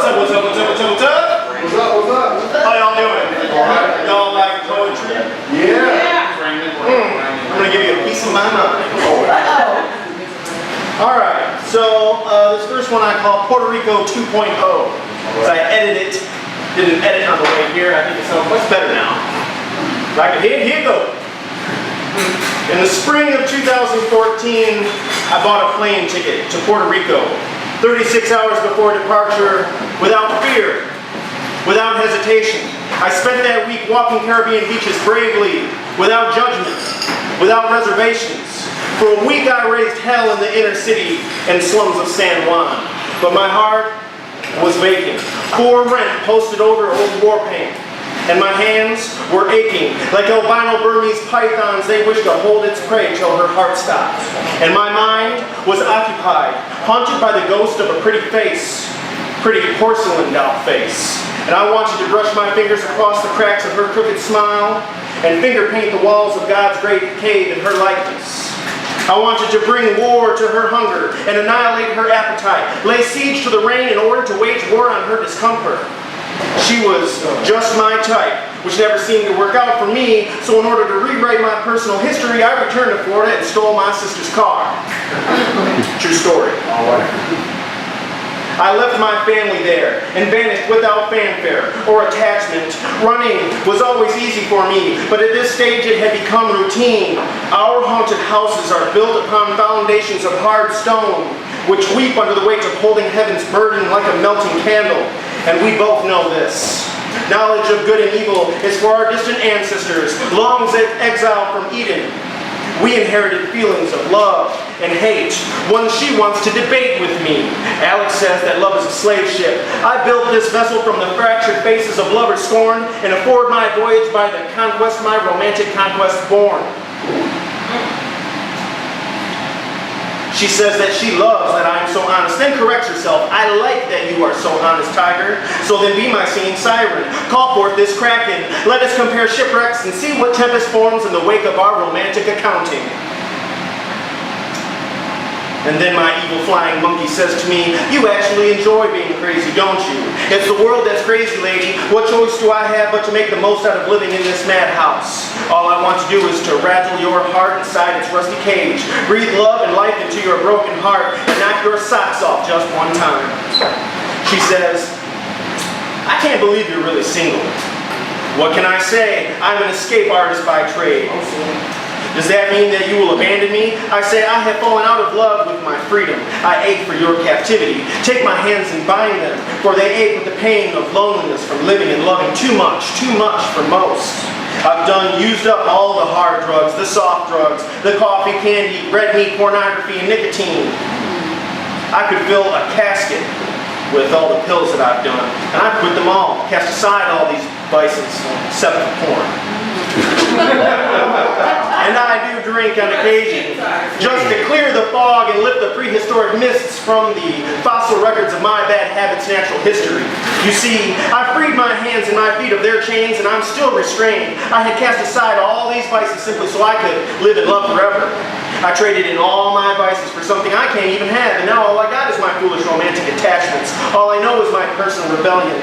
What's up, what's up, what's up, what's up, what's up? What's up, what's up? How y'all doing? Alright. Y'all like poetry? Yeah. I'm gonna give you a piece of my mind. Alright, so this first one I call Puerto Rico 2.0. So I edited it, did an edit on the way here. I think it sounds much better now. Right, here you go. In the spring of 2014, I bought a plane ticket to Puerto Rico. 36 hours before departure, without fear, without hesitation. I spent that week walking Caribbean beaches bravely, without judgment, without reservations. For a week I raised hell in the inner city and slums of San Juan. But my heart was vacant. For rent posted over old war paint. And my hands were aching. Like albino Burmese pythons, they wished to hold its prey till her heart stopped. And my mind was occupied, haunted by the ghost of a pretty face, pretty porcelain doll face. And I wanted to brush my fingers across the cracks of her crooked smile and finger paint the walls of God's great cave in her likeness. I wanted to bring war to her hunger and annihilate her appetite, lay siege to the rain in order to wage war on her discomfort. She was just my type, which never seemed to work out for me, so in order to rewrite my personal history, I returned to Florida and stole my sister's car. True story. All right. I left my family there and vanished without fanfare or attachment. Running was always easy for me, but at this stage it had become routine. Our haunted houses are built upon foundations of hard stone, which weep under the weight of holding heaven's burden like a melting candle. And we both know this. Knowledge of good and evil is for our distant ancestors, long exiled from Eden. We inherited feelings of love and hate, one she wants to debate with me. Alex says that love is a slave ship. I built this vessel from the fractured faces of lovers scorned and afford my voyage by the conquest my romantic conquest born. She says that she loves that I am so honest, then corrects herself. I like that you are so honest, tiger. So then be my singing siren. Call forth this kraken. Let us compare shipwrecks and see what tempest forms in the wake of our romantic accounting. And then my evil flying monkey says to me, you actually enjoy being crazy, don't you? It's the world that's crazy, lady. What choice do I have but to make the most out of living in this madhouse? All I want to do is to rattle your heart inside its rusty cage, breathe love and life into your broken heart, and knock your socks off just one time. She says, I can't believe you're really single. What can I say? I'm an escape artist by trade. Does that mean that you will abandon me? I say, I have fallen out of love with my freedom. I ache for your captivity. Take my hands and bind them, for they ache with the pain of loneliness from living and loving too much for most. I've used up all the hard drugs, the soft drugs, the coffee, candy, red meat, pornography, and nicotine. I could fill a casket with all the pills that I've done, and I've quit them all, cast aside all these vices, except for porn. And I do drink on occasion, just to clear the fog and lift the prehistoric mists from the fossil records of my bad habits' natural history. You see, I freed my hands and my feet of their chains, and I'm still restrained. I had cast aside all these vices simply so I could live in love forever. I traded in all my vices for something I can't even have, and now all I got is my foolish romantic attachments. All I know is my personal rebellion.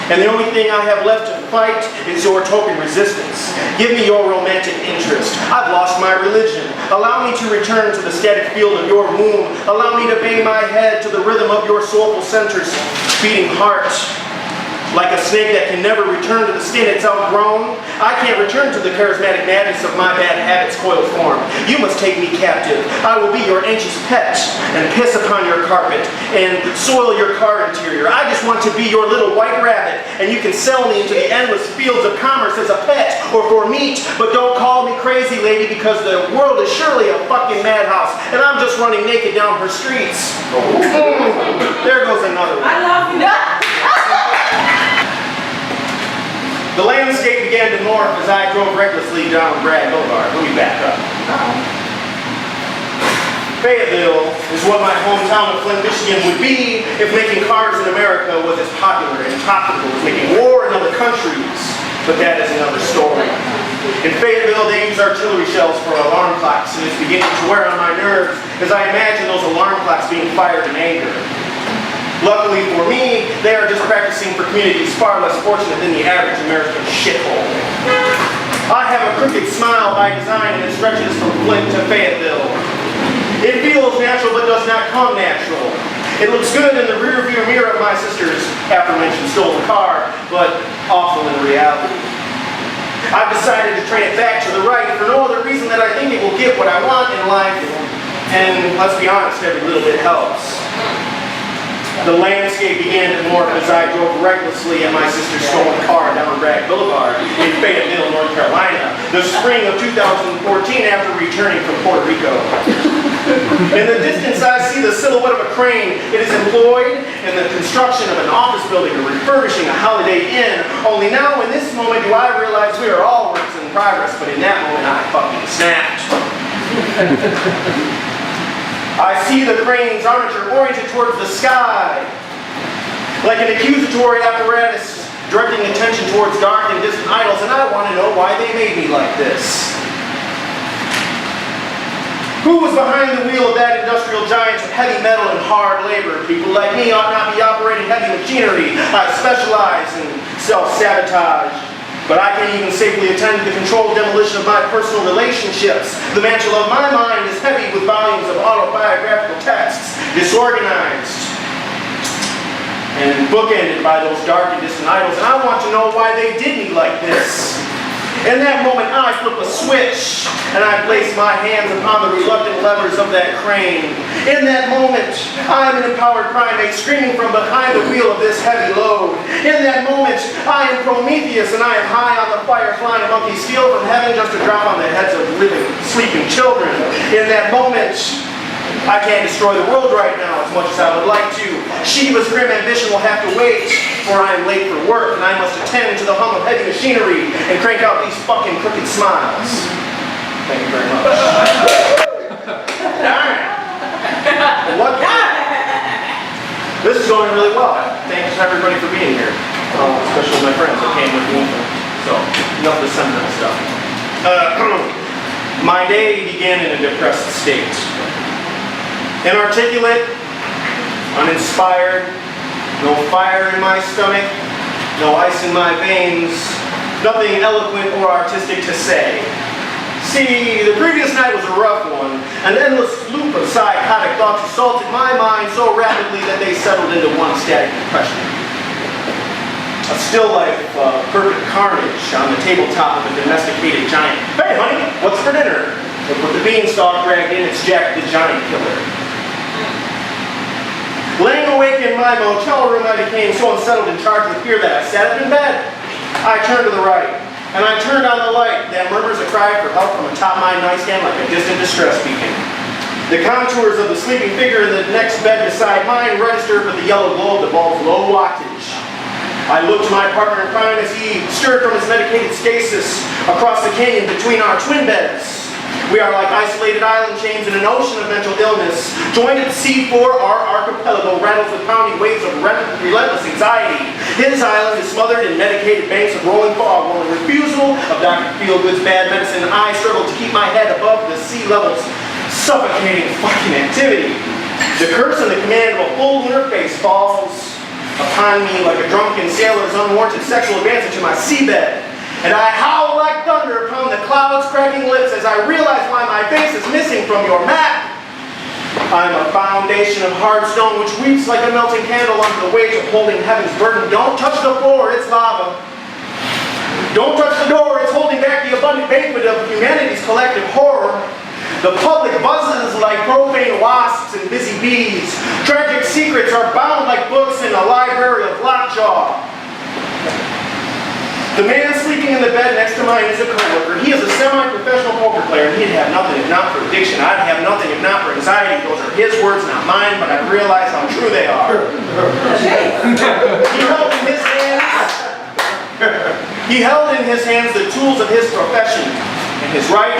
And the only thing I have left to fight is your token resistance. Give me your romantic interest. I've lost my religion. Allow me to return to the static field of your womb. Allow me to bang my head to the rhythm of your soulful center's beating heart. Like a snake that can never return to the skin it's outgrown, I can't return to the charismatic madness of my bad habits' coiled form. You must take me captive. I will be your anxious pet and piss upon your carpet and soil your car interior. I just want to be your little white rabbit, and you can sell me into the endless fields of commerce as a pet or for meat, but don't call me crazy, lady, because the world is surely a fucking madhouse, and I'm just running naked down her streets. There goes another one. I love you. The landscape began to morph as I drove recklessly down Bragg Boulevard. Let me back up. Fayetteville is what my hometown of Flint, Michigan would be if making cars in America was as popular and profitable as making war in other countries. But that is another story. In Fayetteville, they use artillery shells for alarm clocks, and it's beginning to wear on my nerves as I imagine those alarm clocks being fired in anger. Luckily for me, they are just practicing for communities far less fortunate than the average American shithole. I have a crooked smile by design and it stretches from Flint to Fayetteville. It feels natural but does not come natural. It looks good in the rear view mirror of my sister's aforementioned stolen car, but awful in reality. I've decided to train it back to the right for no other reason than I think it will get what I want in life, and let's be honest, every little bit helps. The landscape began to morph as I drove recklessly in my sister's stolen car down Bragg Boulevard in Fayetteville, North Carolina, the spring of 2014 after returning from Puerto Rico. In the distance, I see the silhouette of a crane. It is employed in the construction of an office building or refurbishing a Holiday Inn. Only now, in this moment, do I realize we are all works in progress, but in that moment, I fucking snapped. I see the crane's armature oriented towards the sky, like an accusatory apparatus directing attention towards dark and distant idols, and I want to know why they made me like this. Who was behind the wheel of that industrial giant of heavy metal and hard labor? People like me ought not be operating heavy machinery. I specialize in self-sabotage. But I can even safely attend to the controlled demolition of my personal relationships. The mantle of my mind is heavy with volumes of autobiographical texts, disorganized and bookended by those dark and distant idols. And I want to know why they did me like this. In that moment, I flip a switch and I place my hands upon the reluctant levers of that crane. In that moment, I am an empowered primate screaming from behind the wheel of this heavy load. In that moment, I am Prometheus and I am high on the fire flying monkey steel from heaven just to drop on the heads of living, sleeping children. In that moment, I can't destroy the world right now as much as I would like to. Shiva's grim ambition will have to wait, for I am late for work and I must attend to the hum of heavy machinery and crank out these fucking crooked smiles. Thank you very much. Darn. What? This is going really well. Thanks everybody for being here, especially my friends that came with me. So, enough of the sentimental stuff. My day began in a depressed state. Inarticulate, uninspired, no fire in my stomach, no ice in my veins, nothing eloquent or artistic to say. See, the previous night was a rough one. An endless loop of psychotic thoughts assaulted my mind so rapidly that they settled into one static depression. A still life of perfect carnage on the tabletop of a domesticated giant. Hey honey, what's for dinner? Look what the beanstalk dragged in, it's Jack the Giant Killer. Laying awake in my motel room, I became so unsettled and charged with fear that I sat up in bed. I turned to the right, and I turned on the light that murmurs a cry for help from atop my nightstand like a distant distress beacon. The contours of the sleeping figure in the next bed beside mine registered with the yellow glow of the bulb's low wattage. I looked to my partner in crime as he stirred from his medicated stasis across the canyon between our twin beds. We are like isolated island chains in an ocean of mental illness. Joined at sea for our archipelago rattles with pounding waves of relentless anxiety. His island is smothered in medicated banks of rolling fog, while in refusal of Dr. Feelgood's bad medicine, I struggle to keep my head above the sea level's suffocating fucking activity. The curse and the command of a full lunar face falls upon me like a drunken sailor's unwarranted sexual advance into my seabed. And I howl like thunder upon the clouds' cracking lips as I realize why my face is missing from your map. I'm a foundation of hard stone which weeps like a melting candle under the weight of holding heaven's burden. Don't touch the floor, it's lava. Don't touch the door, it's holding back the abundant banquet of humanity's collective horror. The public buzzes like profane wasps and busy bees. Tragic secrets are bound like books in a library of lockjaw. The man sleeping in the bed next to mine is a coworker. He is a semi-professional poker player, and he'd have nothing if not for addiction. I'd have nothing if not for anxiety. Those are his words, not mine, but I realize how true they are. He held in his hands the tools of his profession. In his right,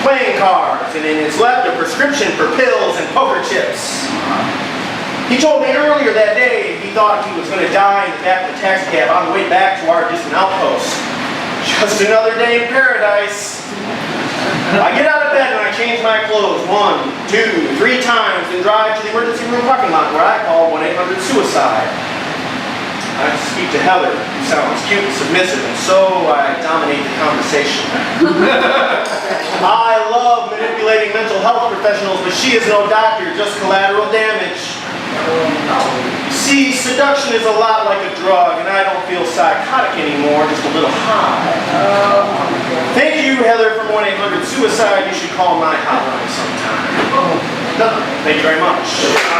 playing cards, and in his left, a prescription for pills and poker chips. He told me earlier that day he thought he was going to die in the back of the taxi cab on the way back to our distant outpost. Just another day in paradise. I get out of bed and I change my clothes 1, 2, 3 times, then drive to the emergency room parking lot where I call 1-800-SUICIDE. I speak to Heather, who sounds cute and submissive, and so I dominate the conversation. I love manipulating mental health professionals, but she is no doctor, just collateral damage. See, seduction is a lot like a drug, and I don't feel psychotic anymore, just a little high. Thank you, Heather, from 1-800-SUICIDE. You should call my hotline sometime. Thank you very much.